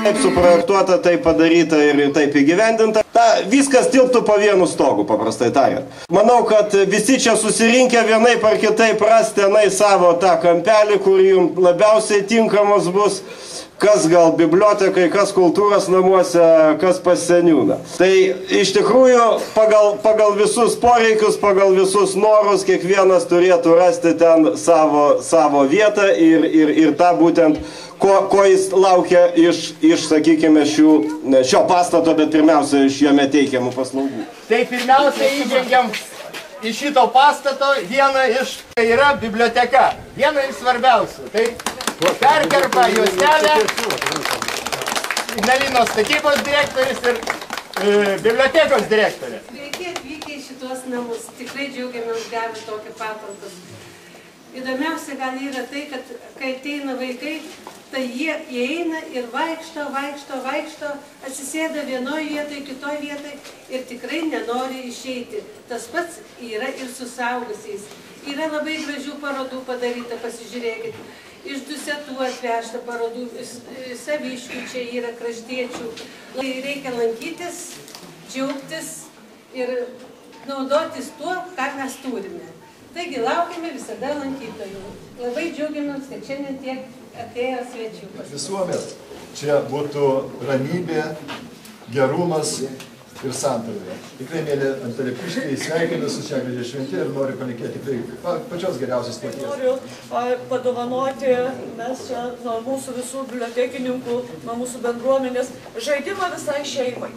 Taip suprojektuota, taip padaryta ir taip įgyvendinta. Viskas tilptų po vienu stogu, paprastai tariant. Manau, kad visi čia susirinkę vienaip ar kitaip ras tenai savo tą kampelį, kur jums labiausiai tinkamas bus. Kas gal bibliotekai, kas kultūros namuose, kas pas seniūną. Tai iš tikrųjų pagal visus poreikius, pagal visus norus, kiekvienas turėtų rasti ten savo vietą ir tą būtent, ko jis laukia iš sakykime, šio pastato, bet pirmiausia iš jame teikiamų paslaugų. Tai pirmiausia įžengiam į šito pastato vieną iš, tai yra biblioteka, viena iš svarbiausių. Tai perkerpa juostelę, Ignalinos statybos direktorius ir bibliotekos direktorė. Sveiki atvykę į šitos namus. Tikrai džiaugiamės gavę tokį patalpą. Įdomiausia gal yra tai, kad kai ateina vaikai, tai jie įeina ir vaikšto, atsisėda vienoje vietoje, kitoje vietoje ir tikrai nenori išeiti. Tas pats yra ir su suaugusiais. Yra labai gražių parodų padaryta, pasižiūrėkit. Iš Dusetų atvežta parodų, Saviškių čia yra, kraštiečių. Reikia lankytis, džiaugtis ir naudotis tuo, ką mes turime. Taigi laukime visada lankytojų. Labai džiaugiamės, kad šiandien tiek atėjo svečių. Visuomet čia būtų ramybė, gerumas ir santarvė. Tikrai, mėly antaliepkiškiai, sveikinu su šią gražią šventę ir noriu palinkėti tikrai pačios geriausios paties. Noriu padovanoti mes čia nuo mūsų visų bibliotekininkų, nuo mūsų bendruomenės žaidimą visai šeimai.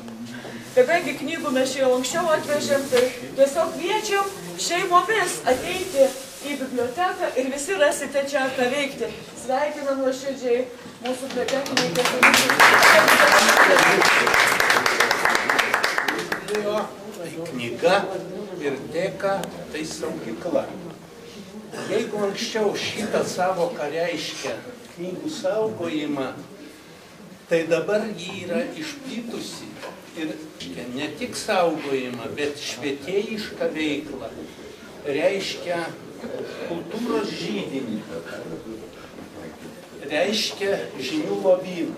Kadangi knygų mes jau anksčiau atvežėm, tai tiesiog kviečiam šeimomis ateiti į biblioteką ir visi rasite čia ką veikti. Sveikinam nuoširdžiai mūsų bibliotekininkai. Knyga ir dėka tai saugykla. Jeigu anksčiau šitą savoką reiškia knygų saugojimą, tai dabar jį yra išplitusi ir ne tik saugojimą, bet švietėjišką veiklą. Reiškia kultūros židinį, reiškia žinių lobyną.